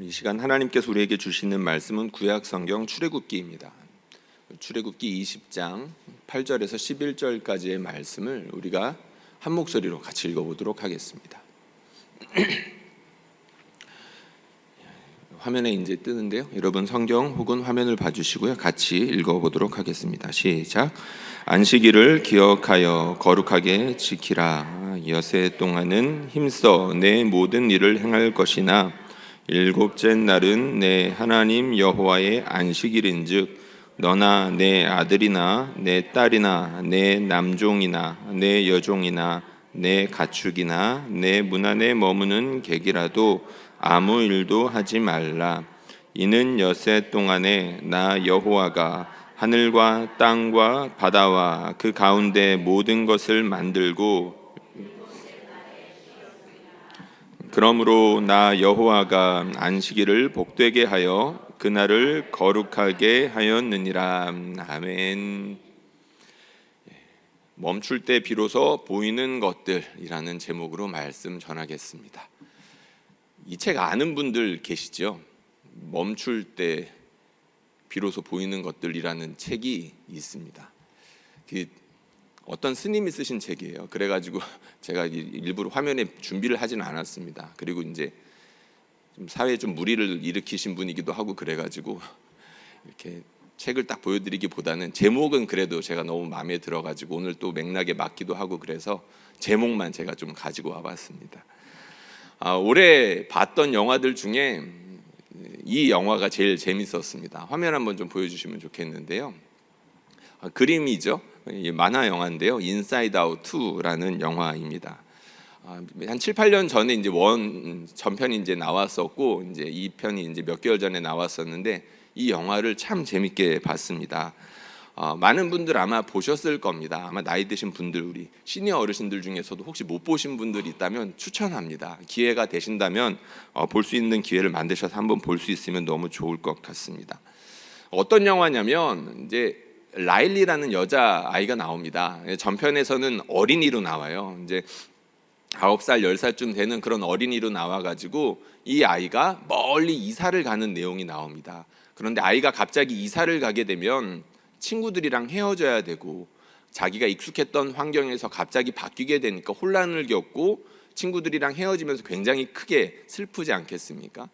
이 시간 하나님께서 우리에게 주시는 말씀은 구약 성경 출애굽기입니다. 출애굽기 20장 8절에서 11절까지의 말씀을 우리가 한 목소리로 같이 읽어보도록 하겠습니다. 화면에 이제 뜨는데요. 여러분 성경 혹은 화면을 봐주시고요. 같이 읽어보도록 하겠습니다. 시작. 안식일을 기억하여 거룩하게 지키라. 여세 동안은 힘써 내 모든 일을 행할 것이나 일곱째 날은 내 하나님 여호와의 안식일인즉 너나 내 아들이나 내 딸이나 내 남종이나 내 여종이나 내 가축이나 내 문 안에 머무는 객이라도 아무 일도 하지 말라. 이는 여세 동안에 나 여호와가 하늘과 땅과 바다와 그 가운데 모든 것을 만들고 그러므로 나 여호와가 안식일을 복되게 하여 그날을 거룩하게 하였느니라. 아멘. 멈출 때 비로소 보이는 것들이라는 제목으로 말씀 전하겠습니다. 이 책 아는 분들 계시죠? 멈출 때 비로소 보이는 것들이라는 책이 있습니다. 어떤 스님이 쓰신 책이에요. 그래가지고 제가 일부러 화면에 준비를 하지는 않았습니다. 그리고 이제 좀 사회에 좀 무리를 일으키신 분이기도 하고 그래가지고 이렇게 책을 딱 보여드리기보다는 제목은 그래도 제가 너무 마음에 들어가지고 오늘 또 맥락에 맞기도 하고 그래서 제목만 제가 좀 가지고 와봤습니다. 올해 봤던 영화들 중에 이 영화가 제일 재밌었습니다. 화면 한번 좀 보여주시면 좋겠는데요. 그림이죠. 만화 영화인데요. 인사이드 아웃 2라는 영화입니다. 한 7, 8년 전에 이제 전편이 이제 나왔었고 이제 2편이 이제 몇 개월 전에 나왔었는데 이 영화를 참 재밌게 봤습니다. 많은 분들 아마 보셨을 겁니다. 아마 나이 드신 분들, 우리 시니어 어르신들 중에서도 혹시 못 보신 분들이 있다면 추천합니다. 기회가 되신다면 볼 수 있는 기회를 만드셔서 한번 볼 수 있으면 너무 좋을 것 같습니다. 어떤 영화냐면 이제 라일리라는 여자 아이가 나옵니다. 전편에서는 어린이로 나와요. 이제 9살, 10살쯤 되는 그런 어린이로 나와가지고 이 아이가 멀리 이사를 가는 내용이 나옵니다. 그런데 아이가 갑자기 이사를 가게 되면 친구들이랑 헤어져야 되고 자기가 익숙했던 환경에서 갑자기 바뀌게 되니까 혼란을 겪고 친구들이랑 헤어지면서 굉장히 크게 슬프지 않겠습니까?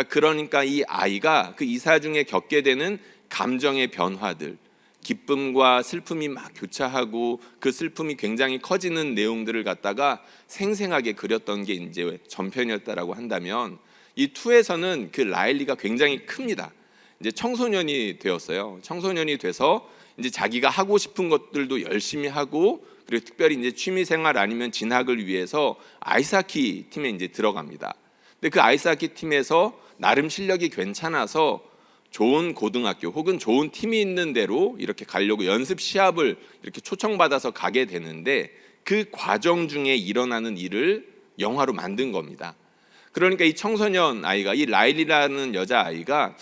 그러니까 이 아이가 그 이사 중에 겪게 되는 감정의 변화들, 기쁨과 슬픔이 막 교차하고 그 슬픔이 굉장히 커지는 내용들을 갖다가 생생하게 그렸던 게 이제 전편이었다라고 한다면 이 2에서는 그 라일리가 굉장히 큽니다. 이제 청소년이 되었어요. 청소년이 돼서 이제 자기가 하고 싶은 것들도 열심히 하고 그리고 특별히 이제 취미생활 아니면 진학을 위해서 아이스하키 팀에 이제 들어갑니다. 근데 그 아이스하키 팀에서 나름 실력이 괜찮아서 좋은 고등학교 혹은 좋은 팀이 있는 데로 이렇게 가려고 연습 시합을 이렇게 초청받아서 가게 되는데 그 과정 중에 일어나는 일을 영화로 만든 겁니다. 그러니까 이 청소년 아이가, 이 라일리라는 여자아이가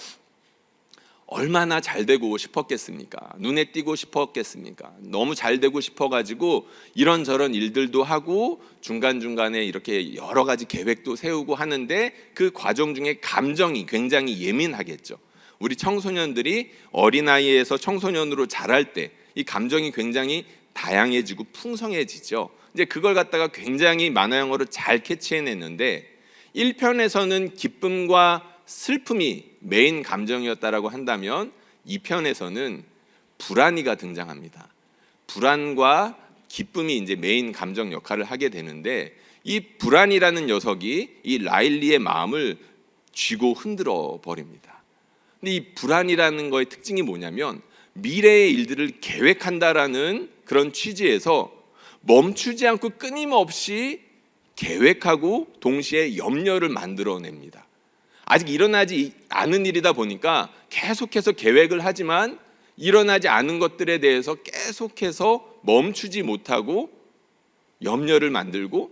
얼마나 잘 되고 싶었겠습니까? 눈에 띄고 싶었겠습니까? 너무 잘 되고 싶어가지고 이런저런 일들도 하고 중간중간에 이렇게 여러 가지 계획도 세우고 하는데 그 과정 중에 감정이 굉장히 예민하겠죠. 우리 청소년들이 어린아이에서 청소년으로 자랄 때 이 감정이 굉장히 다양해지고 풍성해지죠. 이제 그걸 갖다가 굉장히 만화 영화로 잘 캐치해냈는데 1편에서는 기쁨과 슬픔이 메인 감정이었다라고 한다면 2편에서는 불안이가 등장합니다. 불안과 기쁨이 이제 메인 감정 역할을 하게 되는데 이 불안이라는 녀석이 이 라일리의 마음을 쥐고 흔들어 버립니다. 근데 이 불안이라는 거의 특징이 뭐냐면 미래의 일들을 계획한다라는 그런 취지에서 멈추지 않고 끊임없이 계획하고 동시에 염려를 만들어냅니다. 아직 일어나지 않은 일이다 보니까 계속해서 계획을 하지만 일어나지 않은 것들에 대해서 계속해서 멈추지 못하고 염려를 만들고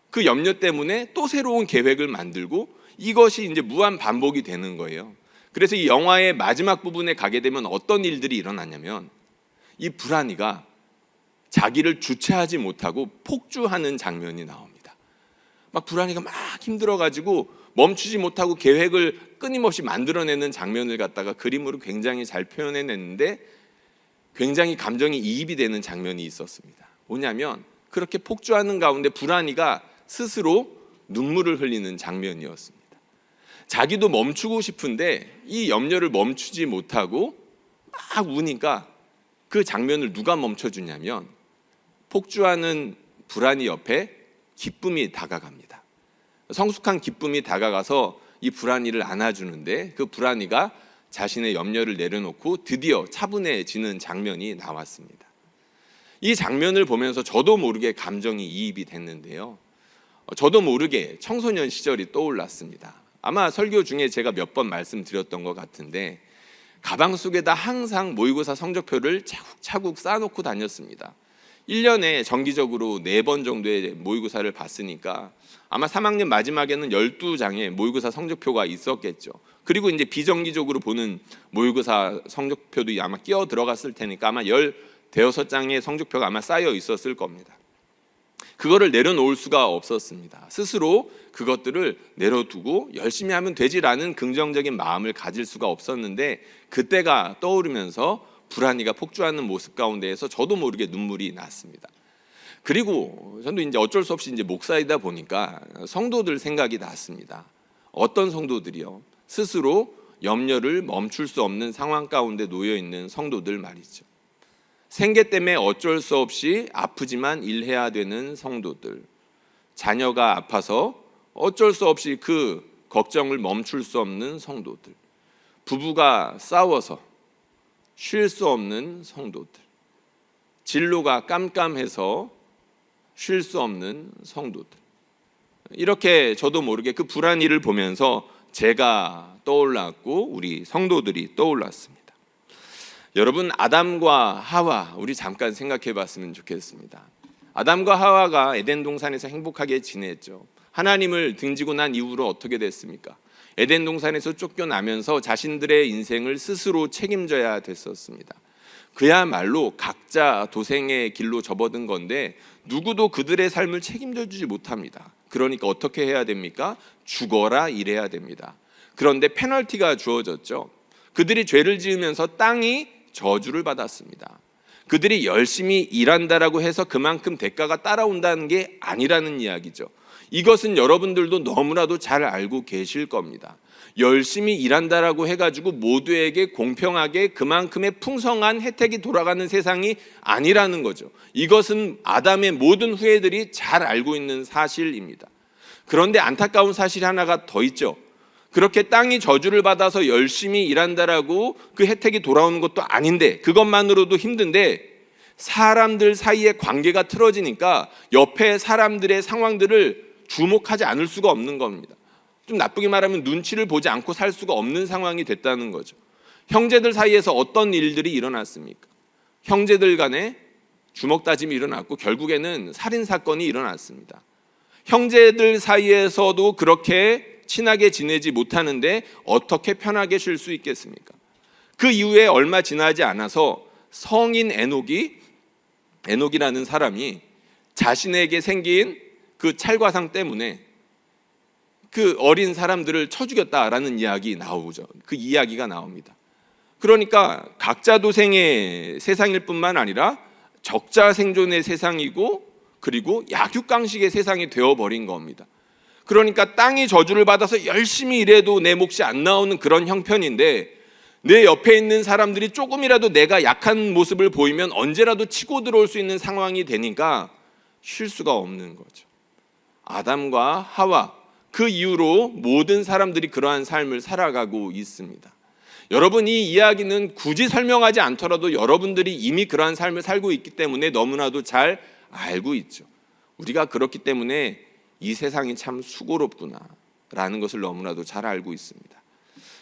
그 염려 때문에 또 새로운 계획을 만들고 이것이 이제 무한 반복이 되는 거예요. 그래서 이 영화의 마지막 부분에 가게 되면 어떤 일들이 일어나냐면 이 불안이가 자기를 주체하지 못하고 폭주하는 장면이 나옵니다. 막 불안이가 막 힘들어가지고 멈추지 못하고 계획을 끊임없이 만들어내는 장면을 갖다가 그림으로 굉장히 잘 표현해냈는데 굉장히 감정이 이입이 되는 장면이 있었습니다. 뭐냐면 그렇게 폭주하는 가운데 불안이가 스스로 눈물을 흘리는 장면이었습니다. 자기도 멈추고 싶은데 이 염려를 멈추지 못하고 막 우니까 그 장면을 누가 멈춰주냐면 폭주하는 불안이 옆에 기쁨이 다가갑니다. 성숙한 기쁨이 다가가서 이 불안이를 안아주는데 그 불안이가 자신의 염려를 내려놓고 드디어 차분해지는 장면이 나왔습니다. 이 장면을 보면서 저도 모르게 감정이 이입이 됐는데요. 저도 모르게 청소년 시절이 떠올랐습니다. 아마 설교 중에 제가 몇 번 말씀드렸던 것 같은데 가방 속에다 항상 모의고사 성적표를 차곡차곡 쌓아놓고 다녔습니다. 1년에 정기적으로 4번 정도의 모의고사를 봤으니까 아마 3학년 마지막에는 12장의 모의고사 성적표가 있었겠죠. 그리고 이제 비정기적으로 보는 모의고사 성적표도 아마 끼어 들어갔을 테니까 아마 15장의 성적표가 아마 쌓여 있었을 겁니다. 그거를 내려놓을 수가 없었습니다. 스스로 그것들을 내려두고 열심히 하면 되지라는 긍정적인 마음을 가질 수가 없었는데 그때가 떠오르면서 불안이가 폭주하는 모습 가운데에서 저도 모르게 눈물이 났습니다. 그리고 저도 이제 어쩔 수 없이 이제 목사이다 보니까 성도들 생각이 났습니다. 어떤 성도들이요? 스스로 염려를 멈출 수 없는 상황 가운데 놓여 있는 성도들 말이죠. 생계 때문에 어쩔 수 없이 아프지만 일해야 되는 성도들, 자녀가 아파서 어쩔 수 없이 그 걱정을 멈출 수 없는 성도들, 부부가 싸워서 쉴 수 없는 성도들, 진로가 깜깜해서 쉴 수 없는 성도들. 이렇게 저도 모르게 그 불안이를 보면서 제가 떠올랐고 우리 성도들이 떠올랐습니다. 여러분, 아담과 하와 우리 잠깐 생각해 봤으면 좋겠습니다. 아담과 하와가 에덴 동산에서 행복하게 지냈죠. 하나님을 등지고 난 이후로 어떻게 됐습니까? 에덴 동산에서 쫓겨나면서 자신들의 인생을 스스로 책임져야 됐었습니다. 그야말로 각자 도생의 길로 접어든 건데 누구도 그들의 삶을 책임져 주지 못합니다. 그러니까 어떻게 해야 됩니까? 죽어라 일해야 됩니다. 그런데 페널티가 주어졌죠. 그들이 죄를 지으면서 땅이 저주를 받았습니다. 그들이 열심히 일한다라고 해서 그만큼 대가가 따라온다는 게 아니라는 이야기죠. 이것은 여러분들도 너무나도 잘 알고 계실 겁니다. 열심히 일한다라고 해가지고 모두에게 공평하게 그만큼의 풍성한 혜택이 돌아가는 세상이 아니라는 거죠. 이것은 아담의 모든 후예들이 잘 알고 있는 사실입니다. 그런데 안타까운 사실 하나가 더 있죠. 그렇게 땅이 저주를 받아서 열심히 일한다라고 그 혜택이 돌아오는 것도 아닌데 그것만으로도 힘든데 사람들 사이의 관계가 틀어지니까 옆에 사람들의 상황들을 주목하지 않을 수가 없는 겁니다. 좀 나쁘게 말하면 눈치를 보지 않고 살 수가 없는 상황이 됐다는 거죠. 형제들 사이에서 어떤 일들이 일어났습니까? 형제들 간에 주먹 다짐이 일어났고 결국에는 살인 사건이 일어났습니다. 형제들 사이에서도 그렇게 친하게 지내지 못하는데 어떻게 편하게 쉴 수 있겠습니까? 그 이후에 얼마 지나지 않아서 성인 에녹이라는 사람이 자신에게 생긴 그 찰과상 때문에 그 어린 사람들을 쳐 죽였다라는 이야기 나오죠. 그 이야기가 나옵니다. 그러니까 각자 도생의 세상일 뿐만 아니라 적자 생존의 세상이고 그리고 약육강식의 세상이 되어버린 겁니다. 그러니까 땅이 저주를 받아서 열심히 일해도 내 몫이 안 나오는 그런 형편인데 내 옆에 있는 사람들이 조금이라도 내가 약한 모습을 보이면 언제라도 치고 들어올 수 있는 상황이 되니까 쉴 수가 없는 거죠. 아담과 하와 그 이후로 모든 사람들이 그러한 삶을 살아가고 있습니다. 여러분, 이 이야기는 굳이 설명하지 않더라도 여러분들이 이미 그러한 삶을 살고 있기 때문에 너무나도 잘 알고 있죠. 우리가 그렇기 때문에 이 세상이 참 수고롭구나라는 것을 너무나도 잘 알고 있습니다.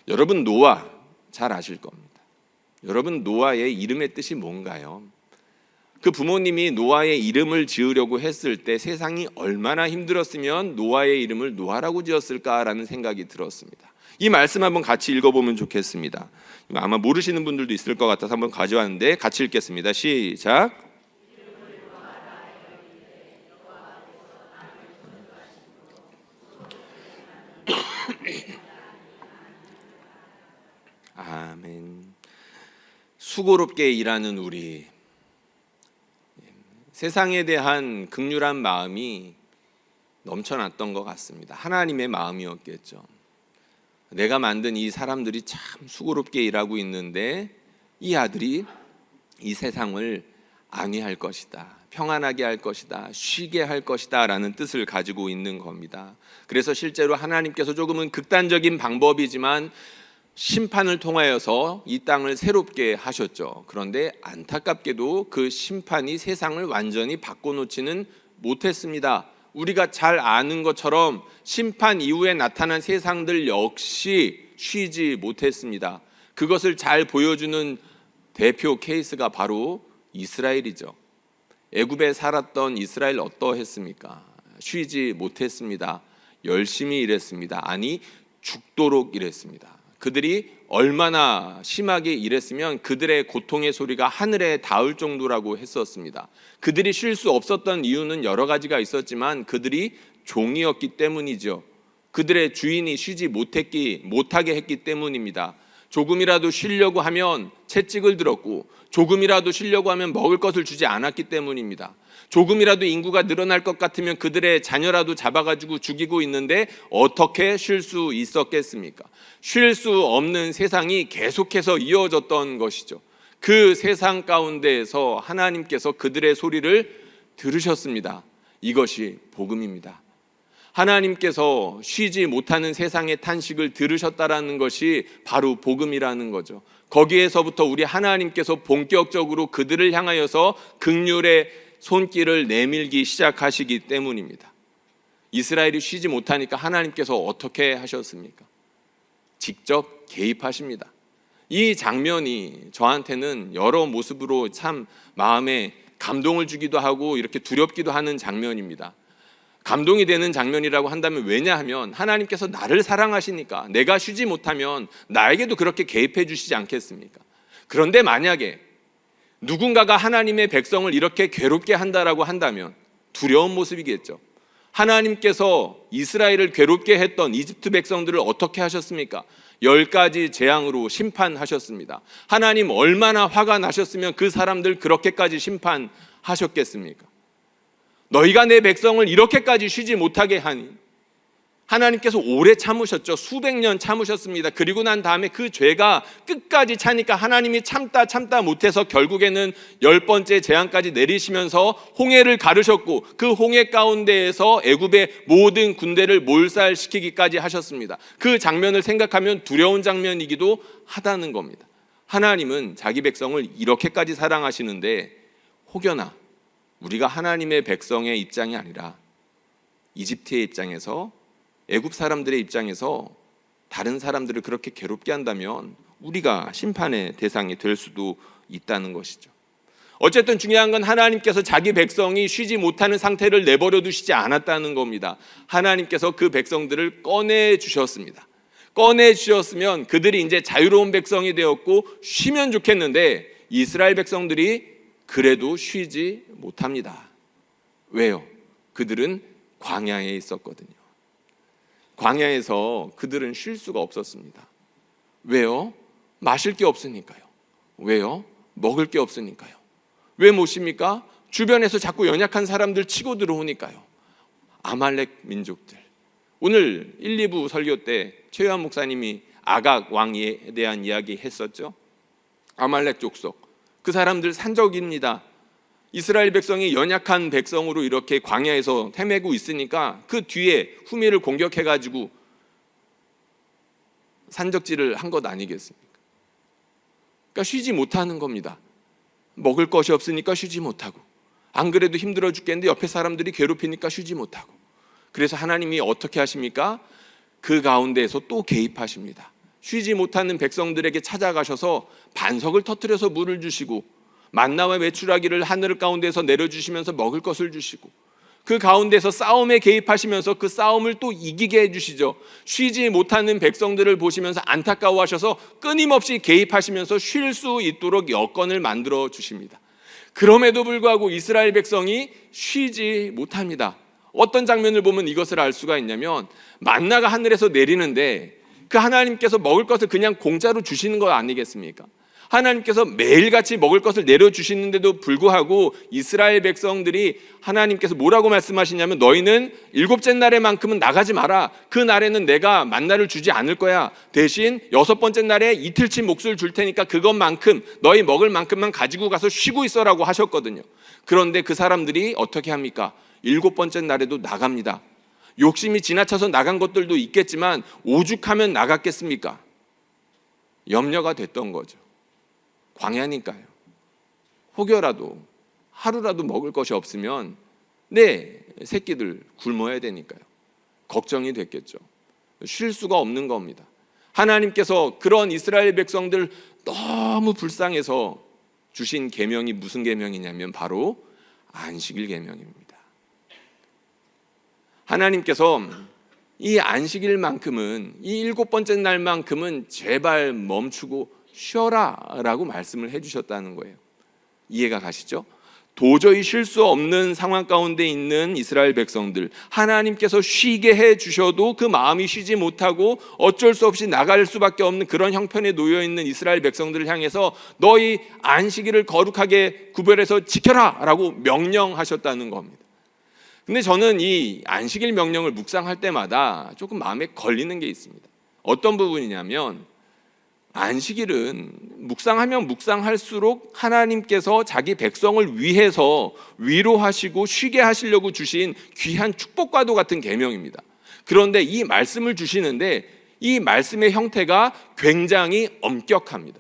여러분, 노아 잘 아실 겁니다. 여러분, 노아의 이름의 뜻이 뭔가요? 그 부모님이 노아의 이름을 지으려고 했을 때 세상이 얼마나 힘들었으면 노아의 이름을 노아라고 지었을까라는 생각이 들었습니다. 이 말씀 한번 같이 읽어보면 좋겠습니다. 아마 모르시는 분들도 있을 것 같아서 한번 가져왔는데 같이 읽겠습니다. 시작. 아멘. 수고롭게 일하는 우리, 세상에 대한 긍휼한 마음이 넘쳐났던 것 같습니다. 하나님의 마음이었겠죠. 내가 만든 이 사람들이 참 수고롭게 일하고 있는데 이 아들이 이 세상을 안위할 것이다, 평안하게 할 것이다, 쉬게 할 것이다 라는 뜻을 가지고 있는 겁니다. 그래서 실제로 하나님께서 조금은 극단적인 방법이지만 심판을 통하여서 이 땅을 새롭게 하셨죠. 그런데 안타깝게도 그 심판이 세상을 완전히 바꿔놓지는 못했습니다. 우리가 잘 아는 것처럼 심판 이후에 나타난 세상들 역시 쉬지 못했습니다. 그것을 잘 보여주는 대표 케이스가 바로 이스라엘이죠. 애굽에 살았던 이스라엘 어떠했습니까? 쉬지 못했습니다. 열심히 일했습니다. 아니, 죽도록 일했습니다. 그들이 얼마나 심하게 일했으면 그들의 고통의 소리가 하늘에 닿을 정도라고 했었습니다. 그들이 쉴 수 없었던 이유는 여러 가지가 있었지만 그들이 종이었기 때문이죠. 그들의 주인이 쉬지 못하게 했기 때문입니다. 조금이라도 쉬려고 하면 채찍을 들었고, 조금이라도 쉬려고 하면 먹을 것을 주지 않았기 때문입니다. 조금이라도 인구가 늘어날 것 같으면 그들의 자녀라도 잡아가지고 죽이고 있는데 어떻게 쉴 수 있었겠습니까? 쉴 수 없는 세상이 계속해서 이어졌던 것이죠. 그 세상 가운데에서 하나님께서 그들의 소리를 들으셨습니다. 이것이 복음입니다. 하나님께서 쉬지 못하는 세상의 탄식을 들으셨다라는 것이 바로 복음이라는 거죠. 거기에서부터 우리 하나님께서 본격적으로 그들을 향하여서 긍휼의 손길을 내밀기 시작하시기 때문입니다. 이스라엘이 쉬지 못하니까 하나님께서 어떻게 하셨습니까? 직접 개입하십니다. 이 장면이 저한테는 여러 모습으로 참 마음에 감동을 주기도 하고 이렇게 두렵기도 하는 장면입니다. 감동이 되는 장면이라고 한다면, 왜냐하면 하나님께서 나를 사랑하시니까 내가 쉬지 못하면 나에게도 그렇게 개입해 주시지 않겠습니까? 그런데 만약에 누군가가 하나님의 백성을 이렇게 괴롭게 한다라고 한다면 두려운 모습이겠죠. 하나님께서 이스라엘을 괴롭게 했던 이집트 백성들을 어떻게 하셨습니까? 10가지 재앙으로 심판하셨습니다. 하나님 얼마나 화가 나셨으면 그 사람들 그렇게까지 심판하셨겠습니까? 너희가 내 백성을 이렇게까지 쉬지 못하게 하니, 하나님께서 오래 참으셨죠. 수백 년 참으셨습니다. 그리고 난 다음에 그 죄가 끝까지 차니까 하나님이 참다 못해서 결국에는 10번째 재앙까지 내리시면서 홍해를 가르셨고, 그 홍해 가운데에서 애굽의 모든 군대를 몰살시키기까지 하셨습니다. 그 장면을 생각하면 두려운 장면이기도 하다는 겁니다. 하나님은 자기 백성을 이렇게까지 사랑하시는데, 혹여나 우리가 하나님의 백성의 입장이 아니라 이집트의 입장에서, 애굽 사람들의 입장에서 다른 사람들을 그렇게 괴롭게 한다면 우리가 심판의 대상이 될 수도 있다는 것이죠. 어쨌든 중요한 건 하나님께서 자기 백성이 쉬지 못하는 상태를 내버려 두시지 않았다는 겁니다. 하나님께서 그 백성들을 꺼내 주셨습니다. 꺼내 주셨으면 그들이 이제 자유로운 백성이 되었고 쉬면 좋겠는데, 이스라엘 백성들이 그래도 쉬지 못합니다. 왜요? 그들은 광야에 있었거든요. 광야에서 그들은 쉴 수가 없었습니다. 왜요? 마실 게 없으니까요. 왜요? 먹을 게 없으니까요. 왜 못 쉽니까? 주변에서 자꾸 연약한 사람들 치고 들어오니까요. 아말렉 민족들. 오늘 1, 2부 설교 때 최요한 목사님이 아각 왕에 대한 이야기 했었죠. 아말렉 족속. 그 사람들 산적입니다. 이스라엘 백성이 연약한 백성으로 이렇게 광야에서 헤매고 있으니까 그 뒤에 후미를 공격해가지고 산적질을 한 것 아니겠습니까? 그러니까 쉬지 못하는 겁니다. 먹을 것이 없으니까 쉬지 못하고, 안 그래도 힘들어 죽겠는데 옆에 사람들이 괴롭히니까 쉬지 못하고. 그래서 하나님이 어떻게 하십니까? 그 가운데에서 또 개입하십니다. 쉬지 못하는 백성들에게 찾아가셔서 반석을 터뜨려서 물을 주시고, 만나와 메추라기를 하늘 가운데서 내려주시면서 먹을 것을 주시고, 그 가운데서 싸움에 개입하시면서 그 싸움을 또 이기게 해주시죠. 쉬지 못하는 백성들을 보시면서 안타까워하셔서 끊임없이 개입하시면서 쉴 수 있도록 여건을 만들어 주십니다. 그럼에도 불구하고 이스라엘 백성이 쉬지 못합니다. 어떤 장면을 보면 이것을 알 수가 있냐면, 만나가 하늘에서 내리는데 그 하나님께서 먹을 것을 그냥 공짜로 주시는 거 아니겠습니까? 하나님께서 매일같이 먹을 것을 내려주시는데도 불구하고 이스라엘 백성들이 하나님께서 뭐라고 말씀하시냐면 너희는 일곱째 날에만큼은 나가지 마라. 그 날에는 내가 만나를 주지 않을 거야. 대신 여섯 번째 날에 이틀치 몫을 줄 테니까 그것만큼 너희 먹을 만큼만 가지고 가서 쉬고 있어라고 하셨거든요. 그런데 그 사람들이 어떻게 합니까? 일곱 번째 날에도 나갑니다. 욕심이 지나쳐서 나간 것들도 있겠지만 오죽하면 나갔겠습니까? 염려가 됐던 거죠. 광야니까요. 혹여라도 하루라도 먹을 것이 없으면 내 새끼들 굶어야 되니까요. 걱정이 됐겠죠. 쉴 수가 없는 겁니다. 하나님께서 그런 이스라엘 백성들 너무 불쌍해서 주신 계명이 무슨 계명이냐면 바로 안식일 계명입니다. 하나님께서 이 안식일만큼은, 이 일곱 번째 날만큼은 제발 멈추고 쉬어라 라고 말씀을 해주셨다는 거예요. 이해가 가시죠? 도저히 쉴 수 없는 상황 가운데 있는 이스라엘 백성들, 하나님께서 쉬게 해주셔도 그 마음이 쉬지 못하고 어쩔 수 없이 나갈 수밖에 없는 그런 형편에 놓여 있는 이스라엘 백성들을 향해서 너희 안식일을 거룩하게 구별해서 지켜라 라고 명령하셨다는 겁니다. 근데 저는 이 안식일 명령을 묵상할 때마다 조금 마음에 걸리는 게 있습니다. 어떤 부분이냐면 안식일은 묵상하면 묵상할수록 하나님께서 자기 백성을 위해서 위로하시고 쉬게 하시려고 주신 귀한 축복과도 같은 계명입니다. 그런데 이 말씀을 주시는데 이 말씀의 형태가 굉장히 엄격합니다.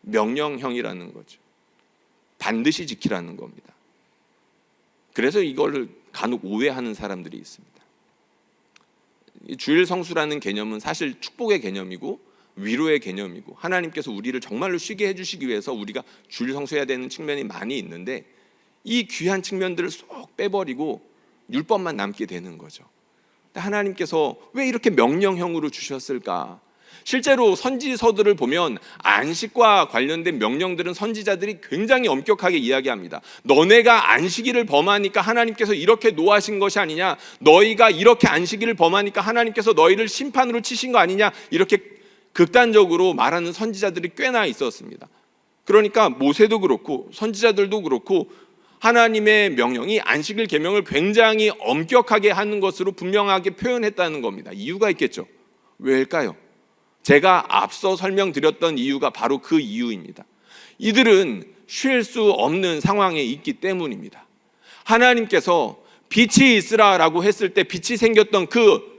명령형이라는 거죠. 반드시 지키라는 겁니다. 그래서 이걸 간혹 오해하는 사람들이 있습니다. 주일 성수라는 개념은 사실 축복의 개념이고 위로의 개념이고 하나님께서 우리를 정말로 쉬게 해주시기 위해서 우리가 주일 성수해야 되는 측면이 많이 있는데 이 귀한 측면들을 쏙 빼버리고 율법만 남게 되는 거죠. 하나님께서 왜 이렇게 명령형으로 주셨을까? 실제로 선지서들을 보면 안식과 관련된 명령들은 선지자들이 굉장히 엄격하게 이야기합니다. 너네가 안식일을 범하니까 하나님께서 이렇게 노하신 것이 아니냐, 너희가 이렇게 안식일을 범하니까 하나님께서 너희를 심판으로 치신 거 아니냐, 이렇게 극단적으로 말하는 선지자들이 꽤나 있었습니다. 그러니까 모세도 그렇고 선지자들도 그렇고 하나님의 명령이 안식일 계명을 굉장히 엄격하게 하는 것으로 분명하게 표현했다는 겁니다. 이유가 있겠죠. 왜일까요? 제가 앞서 설명드렸던 이유가 바로 그 이유입니다. 이들은 쉴 수 없는 상황에 있기 때문입니다. 하나님께서 빛이 있으라라고 했을 때 빛이 생겼던 그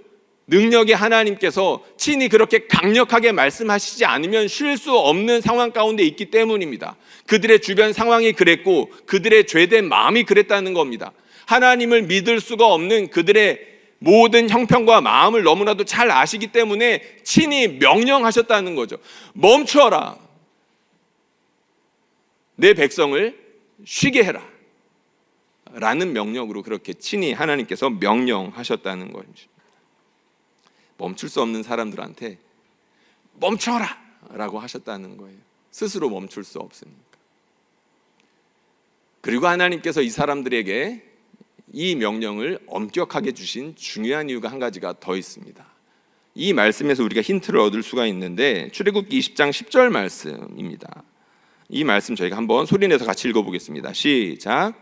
능력의 하나님께서 친히 그렇게 강력하게 말씀하시지 않으면 쉴 수 없는 상황 가운데 있기 때문입니다. 그들의 주변 상황이 그랬고 그들의 죄된 마음이 그랬다는 겁니다. 하나님을 믿을 수가 없는 그들의 모든 형편과 마음을 너무나도 잘 아시기 때문에 친히 명령하셨다는 거죠. 멈춰라. 내 백성을 쉬게 해라. 라는 명령으로 그렇게 친히 하나님께서 명령하셨다는 것입니다. 멈출 수 없는 사람들한테 멈춰라 라고 하셨다는 거예요. 스스로 멈출 수 없으니까. 그리고 하나님께서 이 사람들에게 이 명령을 엄격하게 주신 중요한 이유가 한 가지가 더 있습니다. 이 말씀에서 우리가 힌트를 얻을 수가 있는데 출애굽기 20장 10절 말씀입니다. 이 말씀 저희가 한번 소리내서 같이 읽어보겠습니다. 시작.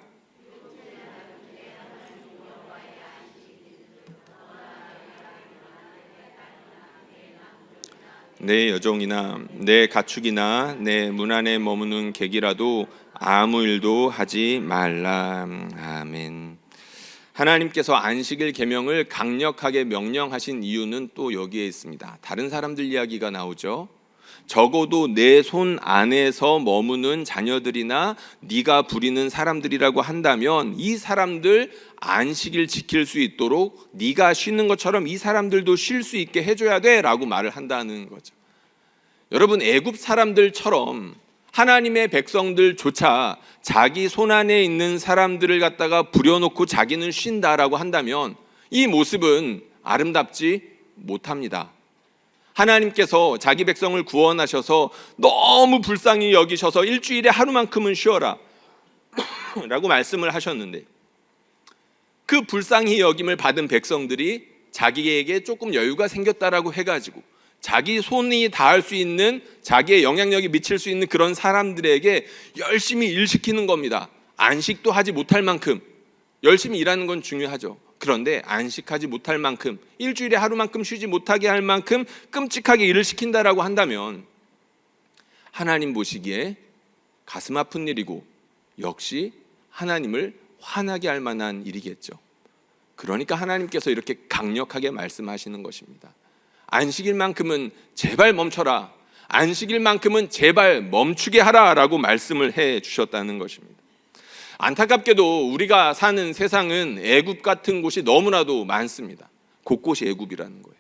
내 여종이나 내 가축이나 내 문 안에 머무는 객이라도 아무 일도 하지 말라. 아멘. 하나님께서 안식일 계명을 강력하게 명령하신 이유는 또 여기에 있습니다. 다른 사람들 이야기가 나오죠. 적어도 내 손 안에서 머무는 자녀들이나 네가 부리는 사람들이라고 한다면 이 사람들 안식일 지킬 수 있도록 네가 쉬는 것처럼 이 사람들도 쉴 수 있게 해줘야 돼 라고 말을 한다는 거죠. 여러분, 애굽 사람들처럼 하나님의 백성들조차 자기 손 안에 있는 사람들을 갖다가 부려놓고 자기는 쉰다라고 한다면 이 모습은 아름답지 못합니다. 하나님께서 자기 백성을 구원하셔서 너무 불쌍히 여기셔서 일주일에 하루만큼은 쉬어라 라고 말씀을 하셨는데 그 불쌍히 여김을 받은 백성들이 자기에게 조금 여유가 생겼다라고 해가지고 자기 손이 닿을 수 있는, 자기의 영향력이 미칠 수 있는 그런 사람들에게 열심히 일시키는 겁니다. 안식도 하지 못할 만큼. 열심히 일하는 건 중요하죠. 그런데 안식하지 못할 만큼, 일주일에 하루만큼 쉬지 못하게 할 만큼 끔찍하게 일을 시킨다라고 한다면 하나님 보시기에 가슴 아픈 일이고 역시 하나님을 화나게 할 만한 일이겠죠. 그러니까 하나님께서 이렇게 강력하게 말씀하시는 것입니다. 안식일만큼은 제발 멈춰라, 안식일만큼은 제발 멈추게 하라라고 말씀을 해 주셨다는 것입니다. 안타깝게도 우리가 사는 세상은 애굽 같은 곳이 너무나도 많습니다. 곳곳이 애굽이라는 거예요.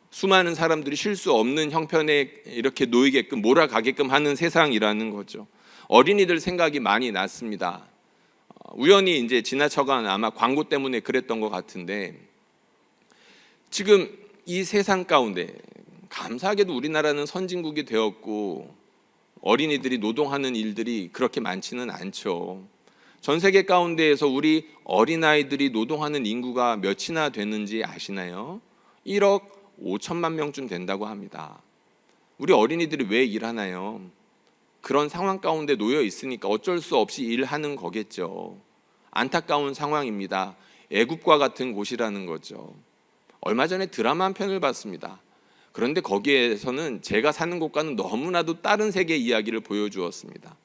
수많은 사람들이 쉴 수 없는 형편에 이렇게 놓이게끔, 몰아가게끔 하는 세상이라는 거죠. 어린이들 생각이 많이 났습니다. 우연히 이제 지나쳐간 아마 광고 때문에 그랬던 것 같은데, 지금 이 세상 가운데 감사하게도 우리나라는 선진국이 되었고 어린이들이 노동하는 일들이 그렇게 많지는 않죠. 전 세계 가운데에서 우리 어린아이들이 노동하는 인구가 몇이나 되는지 아시나요? 1억 5천만 명쯤 된다고 합니다. 우리 어린이들이 왜 일하나요? 그런 상황 가운데 놓여 있으니까 어쩔 수 없이 일하는 거겠죠. 안타까운 상황입니다. 애국과 같은 곳이라는 거죠. 얼마 전에 드라마 한 편을 봤습니다. 그런데 거기에서는 제가 사는 곳과는 너무나도 다른 세계 이야기를 보여주었습니다.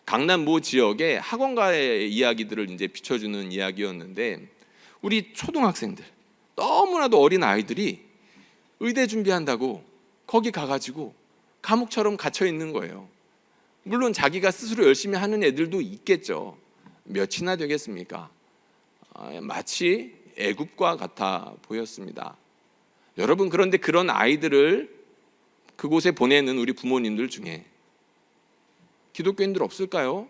강남 모 지역의 학원가의 이야기들을 이제 비춰주는 이야기였는데, 우리 초등학생들, 너무나도 어린 아이들이 의대 준비한다고 거기 가가지고 감옥처럼 갇혀 있는 거예요. 물론 자기가 스스로 열심히 하는 애들도 있겠죠. 몇이나 되겠습니까? 마치 애굽과 같아 보였습니다. 여러분, 그런데 그런 아이들을 그곳에 보내는 우리 부모님들 중에 기독교인들 없을까요?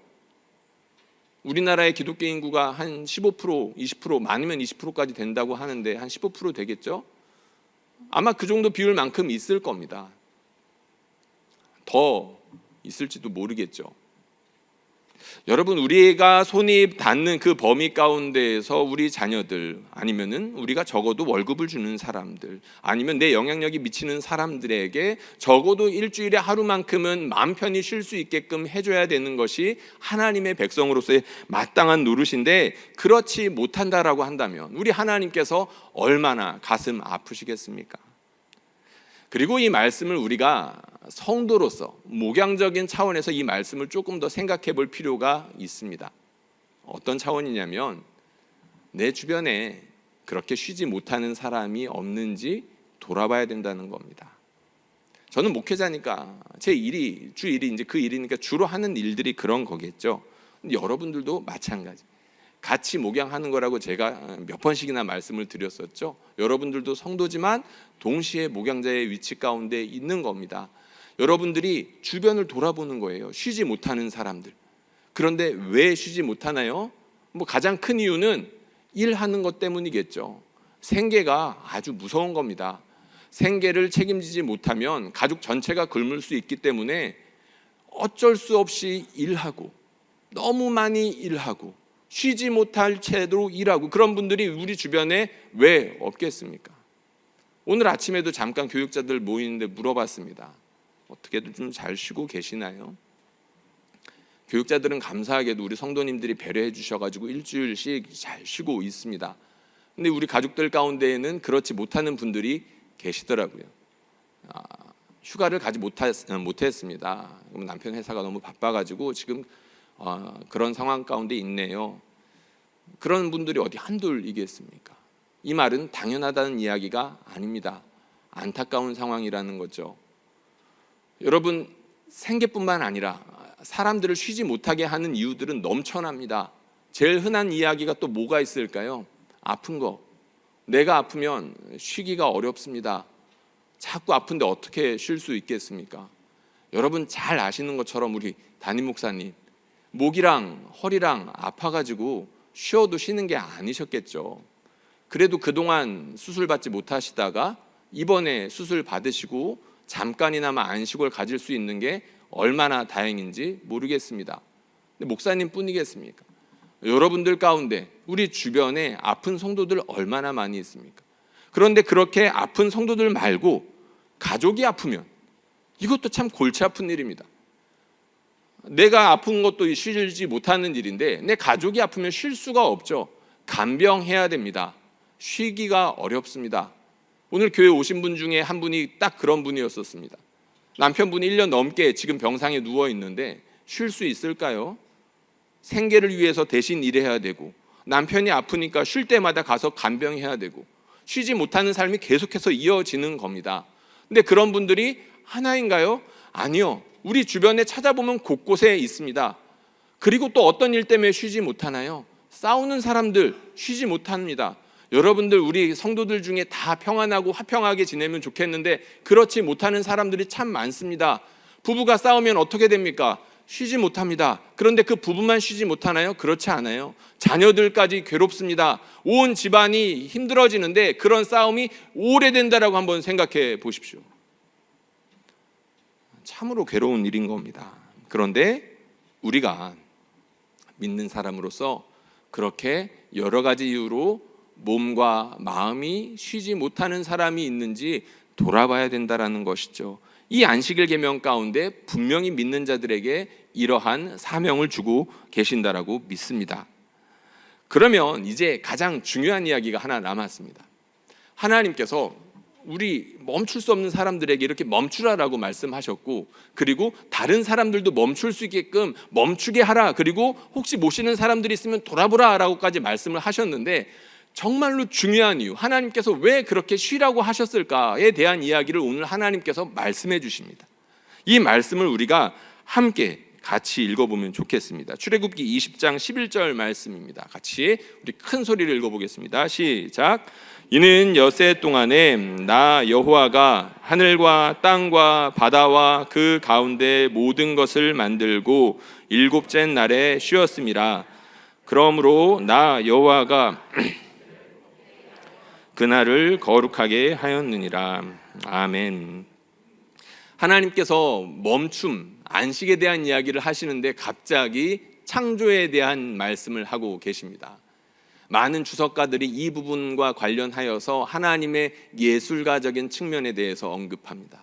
우리나라의 기독교 인구가 한 15%, 20%, 많으면 20%까지 된다고 하는데 한 15% 되겠죠? 아마 그 정도 비율만큼 있을 겁니다. 더 있을지도 모르겠죠. 여러분, 우리가 손이 닿는 그 범위 가운데에서 우리 자녀들, 아니면은 우리가 적어도 월급을 주는 사람들, 아니면 내 영향력이 미치는 사람들에게 적어도 일주일에 하루만큼은 마음 편히 쉴 수 있게끔 해줘야 되는 것이 하나님의 백성으로서의 마땅한 노릇인데, 그렇지 못한다라고 한다면 우리 하나님께서 얼마나 가슴 아프시겠습니까? 그리고 이 말씀을 우리가 성도로서 목양적인 차원에서 이 말씀을 조금 더 생각해 볼 필요가 있습니다. 어떤 차원이냐면, 내 주변에 그렇게 쉬지 못하는 사람이 없는지 돌아봐야 된다는 겁니다. 저는 목회자니까 제 일이, 주 일이 이제 그 일이니까 주로 하는 일들이 그런 거겠죠. 근데 여러분들도 마찬가지. 같이 목양하는 거라고 제가 몇 번씩이나 말씀을 드렸었죠. 여러분들도 성도지만 동시에 목양자의 위치 가운데 있는 겁니다. 여러분들이 주변을 돌아보는 거예요. 쉬지 못하는 사람들. 그런데 왜 쉬지 못하나요? 가장 큰 이유는 일하는 것 때문이겠죠. 생계가 아주 무서운 겁니다. 생계를 책임지지 못하면 가족 전체가 굶을 수 있기 때문에 어쩔 수 없이 일하고, 너무 많이 일하고, 쉬지 못할 채로 일하고, 그런 분들이 우리 주변에 왜 없겠습니까? 오늘 아침에도 잠깐 교육자들 모이는데 물어봤습니다. 어떻게든 좀 잘 쉬고 계시나요? 교육자들은 감사하게도 우리 성도님들이 배려해 주셔가지고 일주일씩 잘 쉬고 있습니다. 근데 우리 가족들 가운데에는 그렇지 못하는 분들이 계시더라고요. 휴가를 가지 못했습니다. 남편 회사가 너무 바빠가지고 지금 그런 상황 가운데 있네요. 그런 분들이 어디 한둘이겠습니까? 이 말은 당연하다는 이야기가 아닙니다. 안타까운 상황이라는 거죠. 여러분, 생계뿐만 아니라 사람들을 쉬지 못하게 하는 이유들은 넘쳐납니다. 제일 흔한 이야기가 또 뭐가 있을까요? 아픈 거. 내가 아프면 쉬기가 어렵습니다. 자꾸 아픈데 어떻게 쉴 수 있겠습니까? 여러분 잘 아시는 것처럼 우리 담임 목사님, 목이랑 허리랑 아파가지고 쉬어도 쉬는 게 아니셨겠죠. 그래도 그동안 수술 받지 못하시다가 이번에 수술 받으시고 잠깐이나마 안식을 가질 수 있는 게 얼마나 다행인지 모르겠습니다. 근데 목사님 뿐이겠습니까? 여러분들 가운데 우리 주변에 아픈 성도들 얼마나 많이 있습니까? 그런데 그렇게 아픈 성도들 말고 가족이 아프면 이것도 참 골치 아픈 일입니다. 내가 아픈 것도 쉬지 못하는 일인데 내 가족이 아프면 쉴 수가 없죠. 간병해야 됩니다. 쉬기가 어렵습니다. 오늘 교회 오신 분 중에 한 분이 딱 그런 분이었었습니다. 남편분이 1년 넘게 지금 병상에 누워 있는데 쉴 수 있을까요? 생계를 위해서 대신 일해야 되고, 남편이 아프니까 쉴 때마다 가서 간병해야 되고, 쉬지 못하는 삶이 계속해서 이어지는 겁니다. 근데 그런 분들이 하나인가요? 아니요. 우리 주변에 찾아보면 곳곳에 있습니다. 그리고 또 어떤 일 때문에 쉬지 못하나요? 싸우는 사람들 쉬지 못합니다. 여러분들, 우리 성도들 중에 다 평안하고 화평하게 지내면 좋겠는데 그렇지 못하는 사람들이 참 많습니다. 부부가 싸우면 어떻게 됩니까? 쉬지 못합니다. 그런데 그 부부만 쉬지 못하나요? 그렇지 않아요. 자녀들까지 괴롭습니다. 온 집안이 힘들어지는데 그런 싸움이 오래된다라고 한번 생각해 보십시오. 참으로 괴로운 일인 겁니다. 그런데 우리가 믿는 사람으로서 그렇게 여러 가지 이유로 몸과 마음이 쉬지 못하는 사람이 있는지 돌아봐야 된다라는 것이죠. 이 안식일 계명 가운데 분명히 믿는 자들에게 이러한 사명을 주고 계신다라고 믿습니다. 그러면 이제 가장 중요한 이야기가 하나 남았습니다. 하나님께서 우리 멈출 수 없는 사람들에게 이렇게 멈추라라고 말씀하셨고, 그리고 다른 사람들도 멈출 수 있게끔 멈추게 하라, 그리고 혹시 모시는 사람들이 있으면 돌아보라 라고까지 말씀을 하셨는데, 정말로 중요한 이유, 하나님께서 왜 그렇게 쉬라고 하셨을까에 대한 이야기를 오늘 하나님께서 말씀해 주십니다. 이 말씀을 우리가 함께 같이 읽어보면 좋겠습니다. 출애굽기 20장 11절 말씀입니다. 같이 우리 큰 소리를 읽어보겠습니다. 시작. 이는 엿새 동안에 나 여호와가 하늘과 땅과 바다와 그 가운데 모든 것을 만들고 일곱째 날에 쉬었음이라. 그러므로 나 여호와가 그날을 거룩하게 하였느니라. 아멘. 하나님께서 멈춤, 안식에 대한 이야기를 하시는데 갑자기 창조에 대한 말씀을 하고 계십니다. 많은 주석가들이 이 부분과 관련하여서 하나님의 예술가적인 측면에 대해서 언급합니다.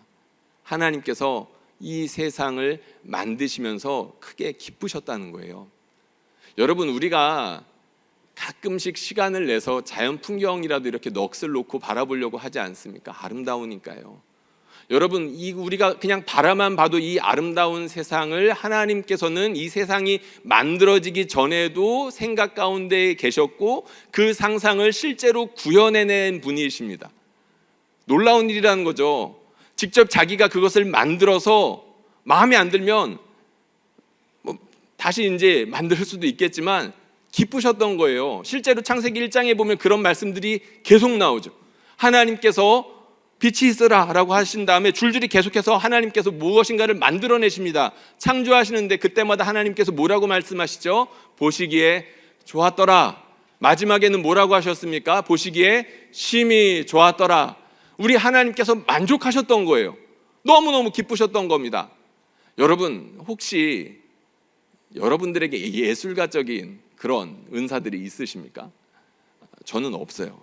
하나님께서 이 세상을 만드시면서 크게 기쁘셨다는 거예요. 여러분, 우리가 가끔씩 시간을 내서 자연 풍경이라도 이렇게 넋을 놓고 바라보려고 하지 않습니까? 아름다우니까요. 여러분, 우리가 그냥 바라만 봐도 이 아름다운 세상을 하나님께서는 이 세상이 만들어지기 전에도 생각 가운데 계셨고 그 상상을 실제로 구현해낸 분이십니다. 놀라운 일이라는 거죠. 직접 자기가 그것을 만들어서 마음에 안 들면 다시 이제 만들 수도 있겠지만 기쁘셨던 거예요. 실제로 창세기 1장에 보면 그런 말씀들이 계속 나오죠. 하나님께서 빛이 있으라 라고 하신 다음에 줄줄이 계속해서 하나님께서 무엇인가를 만들어내십니다. 창조하시는데 그때마다 하나님께서 뭐라고 말씀하시죠? 보시기에 좋았더라. 마지막에는 뭐라고 하셨습니까? 보시기에 심히 좋았더라. 우리 하나님께서 만족하셨던 거예요. 너무너무 기쁘셨던 겁니다. 여러분, 혹시 여러분들에게 예술가적인 그런 은사들이 있으십니까? 저는 없어요.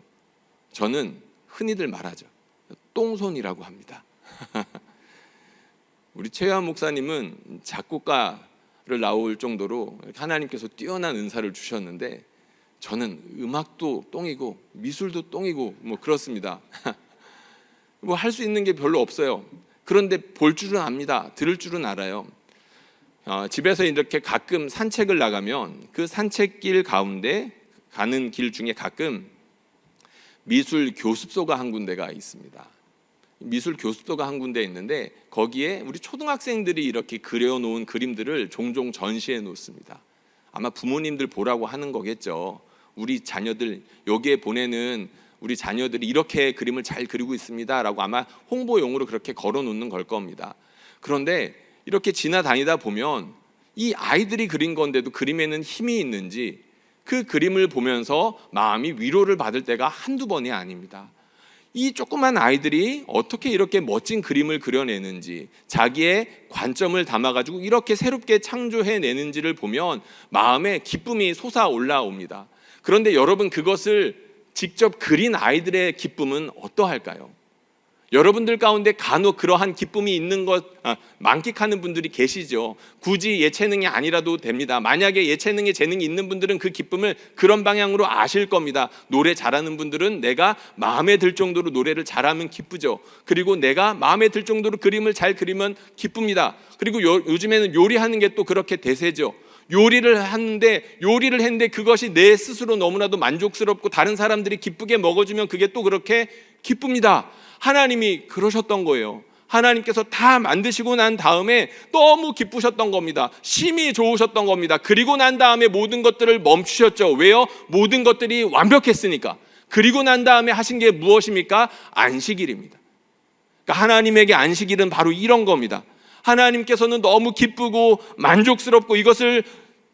저는 흔히들 말하죠. 똥손이라고 합니다. 우리 최유한 목사님은 작곡가를 나올 정도로 하나님께서 뛰어난 은사를 주셨는데 저는 음악도 똥이고 미술도 똥이고 뭐 그렇습니다. 뭐 할 수 있는 게 별로 없어요. 그런데 볼 줄은 압니다. 들을 줄은 알아요. 집에서 이렇게 가끔 산책을 나가면 그 산책길 가운데 가는 길 중에 가끔 미술 교습소가 한 군데가 있습니다. 미술 교습소가 한 군데 있는데 거기에 우리 초등학생들이 이렇게 그려놓은 그림들을 종종 전시해 놓습니다. 아마 부모님들 보라고 하는 거겠죠. 우리 자녀들 여기에 보내는 우리 자녀들이 이렇게 그림을 잘 그리고 있습니다 라고 아마 홍보용으로 그렇게 걸어 놓는 걸 겁니다. 그런데 이렇게 지나다니다 보면 이 아이들이 그린 건데도 그림에는 힘이 있는지 그 그림을 보면서 마음이 위로를 받을 때가 한두 번이 아닙니다. 이 조그만 아이들이 어떻게 이렇게 멋진 그림을 그려내는지, 자기의 관점을 담아가지고 이렇게 새롭게 창조해내는지를 보면 마음에 기쁨이 솟아올라옵니다. 그런데 여러분, 그것을 직접 그린 아이들의 기쁨은 어떠할까요? 여러분들 가운데 간혹 그러한 기쁨이 있는 것 만끽하는 분들이 계시죠. 굳이 예체능이 아니라도 됩니다. 만약에 예체능에 재능이 있는 분들은 그 기쁨을 그런 방향으로 아실 겁니다. 노래 잘하는 분들은 내가 마음에 들 정도로 노래를 잘하면 기쁘죠. 그리고 내가 마음에 들 정도로 그림을 잘 그리면 기쁩니다. 그리고 요즘에는 요리하는 게 또 그렇게 대세죠. 요리를 했는데 그것이 내 스스로 너무나도 만족스럽고 다른 사람들이 기쁘게 먹어주면 그게 또 그렇게 기쁩니다. 하나님이 그러셨던 거예요. 하나님께서 다 만드시고 난 다음에 너무 기쁘셨던 겁니다. 심히 좋으셨던 겁니다. 그리고 난 다음에 모든 것들을 멈추셨죠. 왜요? 모든 것들이 완벽했으니까. 그리고 난 다음에 하신 게 무엇입니까? 안식일입니다. 그러니까 하나님에게 안식일은 바로 이런 겁니다. 하나님께서는 너무 기쁘고 만족스럽고 이것을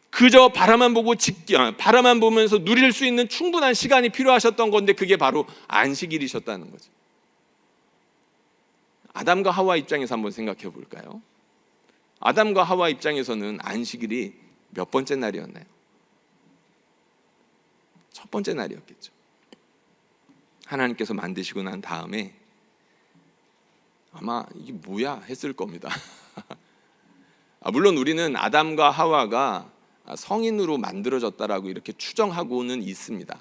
그저 바라만 보면서 누릴 수 있는 충분한 시간이 필요하셨던 건데 그게 바로 안식일이셨다는 거죠. 아담과 하와 입장에서 한번 생각해 볼까요? 아담과 하와 입장에서는 안식일이 몇 번째 날이었나요? 첫 번째 날이었겠죠. 하나님께서 만드시고 난 다음에 아마 이게 뭐야 했을 겁니다. 물론 우리는 아담과 하와가 성인으로 만들어졌다라고 이렇게 추정하고는 있습니다.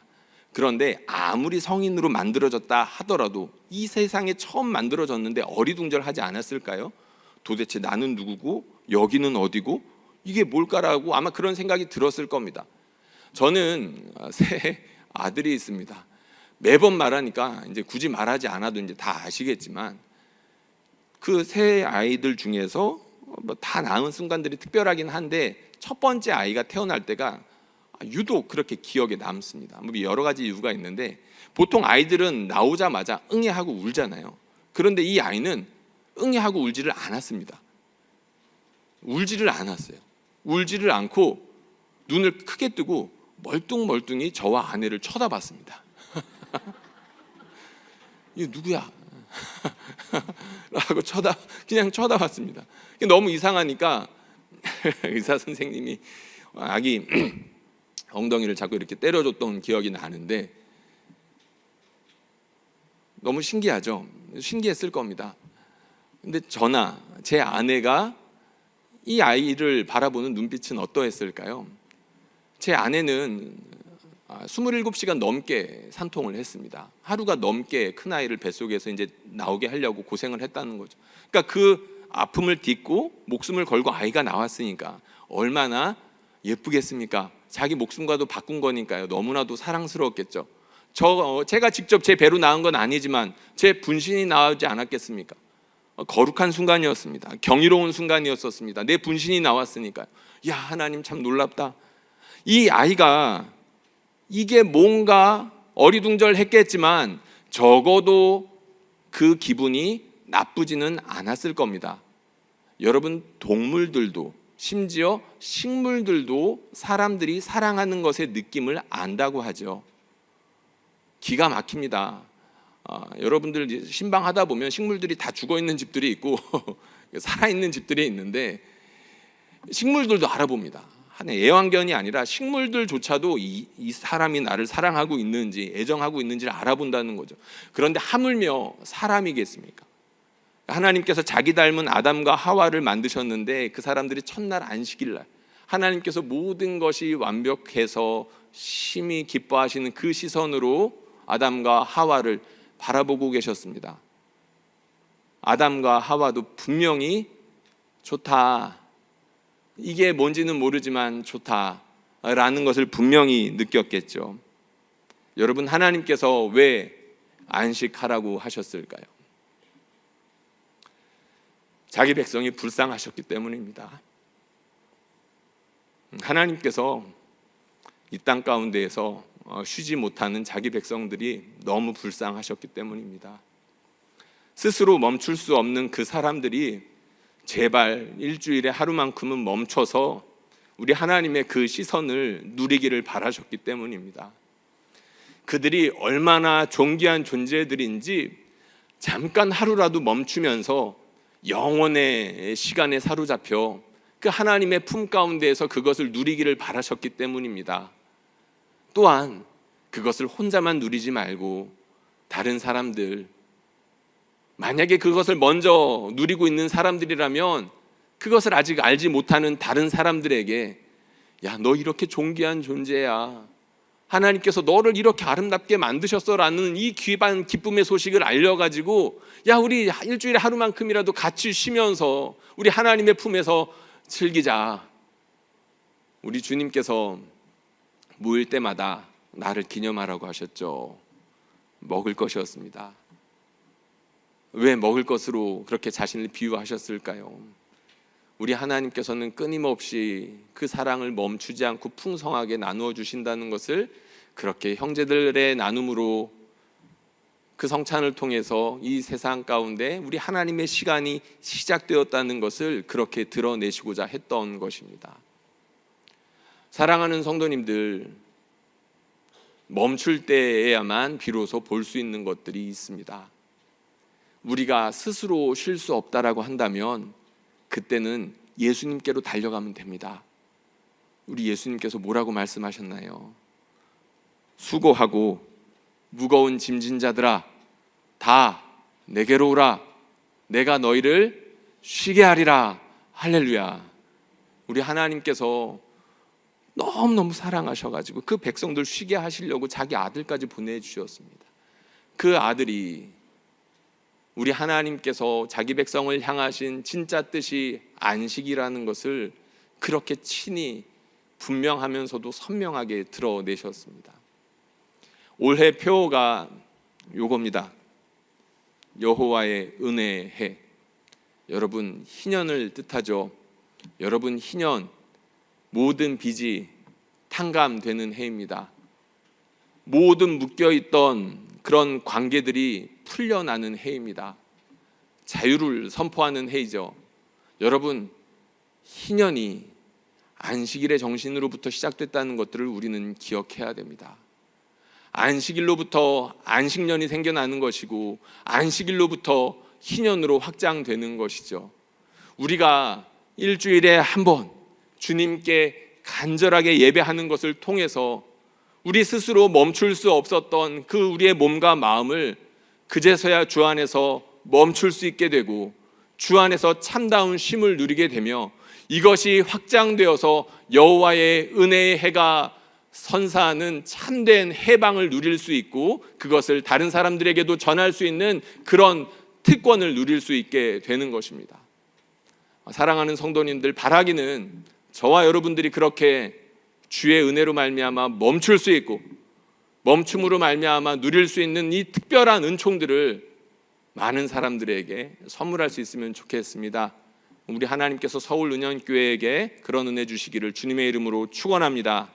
그런데 아무리 성인으로 만들어졌다 하더라도 이 세상에 처음 만들어졌는데 어리둥절하지 않았을까요? 도대체 나는 누구고 여기는 어디고 이게 뭘까라고 아마 그런 생각이 들었을 겁니다. 저는 새 아들이 있습니다. 매번 말하니까 이제 굳이 말하지 않아도 이제 다 아시겠지만 그 새 아이들 중에서 다 낳은 순간들이 특별하긴 한데 첫 번째 아이가 태어날 때가 유독 그렇게 기억에 남습니다. 여러 가지 이유가 있는데 보통 아이들은 나오자마자 응애하고 울잖아요. 그런데 이 아이는 응애하고 울지를 않았습니다. 울지를 않았어요. 울지를 않고 눈을 크게 뜨고 멀뚱멀뚱히 저와 아내를 쳐다봤습니다. 이게 누구야? 라고 그냥 쳐다봤습니다. 너무 이상하니까 의사 선생님이 아기 엉덩이를 자꾸 이렇게 때려줬던 기억이 나는데 너무 신기하죠? 신기했을 겁니다. 근데 저나 제 아내가 이 아이를 바라보는 눈빛은 어떠했을까요? 제 아내는 27시간 넘게 산통을 했습니다. 하루가 넘게 큰아이를 뱃속에서 이제 나오게 하려고 고생을 했다는 거죠. 그러니까 그 아픔을 딛고 목숨을 걸고 아이가 나왔으니까 얼마나 예쁘겠습니까? 자기 목숨과도 바꾼 거니까요. 너무나도 사랑스러웠겠죠. 제가 직접 제 배로 낳은 건 아니지만 제 분신이 나오지 않았겠습니까? 거룩한 순간이었습니다. 경이로운 순간이었었습니다. 내 분신이 나왔으니까요. 야, 하나님 참 놀랍다. 이 아이가 이게 뭔가 어리둥절했겠지만 적어도 그 기분이 나쁘지는 않았을 겁니다. 여러분, 동물들도 심지어 식물들도 사람들이 사랑하는 것의 느낌을 안다고 하죠. 기가 막힙니다. 여러분들 신방하다 보면 식물들이 다 죽어있는 집들이 있고 살아있는 집들이 있는데 식물들도 알아봅니다. 애완견이 아니라 식물들조차도 이 사람이 나를 사랑하고 있는지 애정하고 있는지를 알아본다는 거죠. 그런데 하물며 사람이겠습니까? 하나님께서 자기 닮은 아담과 하와를 만드셨는데 그 사람들이 첫날 안식일날 하나님께서 모든 것이 완벽해서 심히 기뻐하시는 그 시선으로 아담과 하와를 바라보고 계셨습니다. 아담과 하와도 분명히 좋다, 이게 뭔지는 모르지만 좋다라는 것을 분명히 느꼈겠죠. 여러분, 하나님께서 왜 안식하라고 하셨을까요? 자기 백성이 불쌍하셨기 때문입니다. 하나님께서 이 땅 가운데에서 쉬지 못하는 자기 백성들이 너무 불쌍하셨기 때문입니다. 스스로 멈출 수 없는 그 사람들이 제발 일주일에 하루만큼은 멈춰서 우리 하나님의 그 시선을 누리기를 바라셨기 때문입니다. 그들이 얼마나 존귀한 존재들인지 잠깐 하루라도 멈추면서 영원의 시간에 사로잡혀 그 하나님의 품 가운데에서 그것을 누리기를 바라셨기 때문입니다. 또한 그것을 혼자만 누리지 말고 다른 사람들, 만약에 그것을 먼저 누리고 있는 사람들이라면 그것을 아직 알지 못하는 다른 사람들에게 야, 너 이렇게 존귀한 존재야, 하나님께서 너를 이렇게 아름답게 만드셨어라는 이 귀한 기쁨의 소식을 알려가지고 야, 우리 일주일에 하루만큼이라도 같이 쉬면서 우리 하나님의 품에서 즐기자. 우리 주님께서 모일 때마다 나를 기념하라고 하셨죠. 먹을 것이었습니다. 왜 먹을 것으로 그렇게 자신을 비유하셨을까요? 우리 하나님께서는 끊임없이 그 사랑을 멈추지 않고 풍성하게 나누어 주신다는 것을 그렇게 형제들의 나눔으로 그 성찬을 통해서 이 세상 가운데 우리 하나님의 시간이 시작되었다는 것을 그렇게 드러내시고자 했던 것입니다. 사랑하는 성도님들, 멈출 때에야만 비로소 볼 수 있는 것들이 있습니다. 우리가 스스로 쉴 수 없다라고 한다면 그때는 예수님께로 달려가면 됩니다. 우리 예수님께서 뭐라고 말씀하셨나요? 수고하고 무거운 짐진 자들아, 다 내게로 오라. 내가 너희를 쉬게 하리라. 할렐루야. 우리 하나님께서 너무너무 사랑하셔가지고 그 백성들 쉬게 하시려고 자기 아들까지 보내주셨습니다. 그 아들이 우리 하나님께서 자기 백성을 향하신 진짜 뜻이 안식이라는 것을 그렇게 친히 분명하면서도 선명하게 드러내셨습니다. 올해 표어가 요겁니다. 여호와의 은혜의 해. 여러분, 희년을 뜻하죠. 여러분, 희년, 모든 빚이 탕감되는 해입니다. 모든 묶여있던 그런 관계들이 풀려나는 해입니다. 자유를 선포하는 해이죠. 여러분, 희년이 안식일의 정신으로부터 시작됐다는 것들을 우리는 기억해야 됩니다. 안식일로부터 안식년이 생겨나는 것이고 안식일로부터 희년으로 확장되는 것이죠. 우리가 일주일에 한 번 주님께 간절하게 예배하는 것을 통해서 우리 스스로 멈출 수 없었던 그 우리의 몸과 마음을 그제서야 주 안에서 멈출 수 있게 되고 주 안에서 참다운 쉼을 누리게 되며 이것이 확장되어서 여호와의 은혜의 해가 선사하는 참된 해방을 누릴 수 있고 그것을 다른 사람들에게도 전할 수 있는 그런 특권을 누릴 수 있게 되는 것입니다. 사랑하는 성도님들, 바라기는 저와 여러분들이 그렇게 주의 은혜로 말미암아 멈출 수 있고 멈춤으로 말미암아 누릴 수 있는 이 특별한 은총들을 많은 사람들에게 선물할 수 있으면 좋겠습니다. 우리 하나님께서 서울 은현교회에게 그런 은혜 주시기를 주님의 이름으로 축원합니다.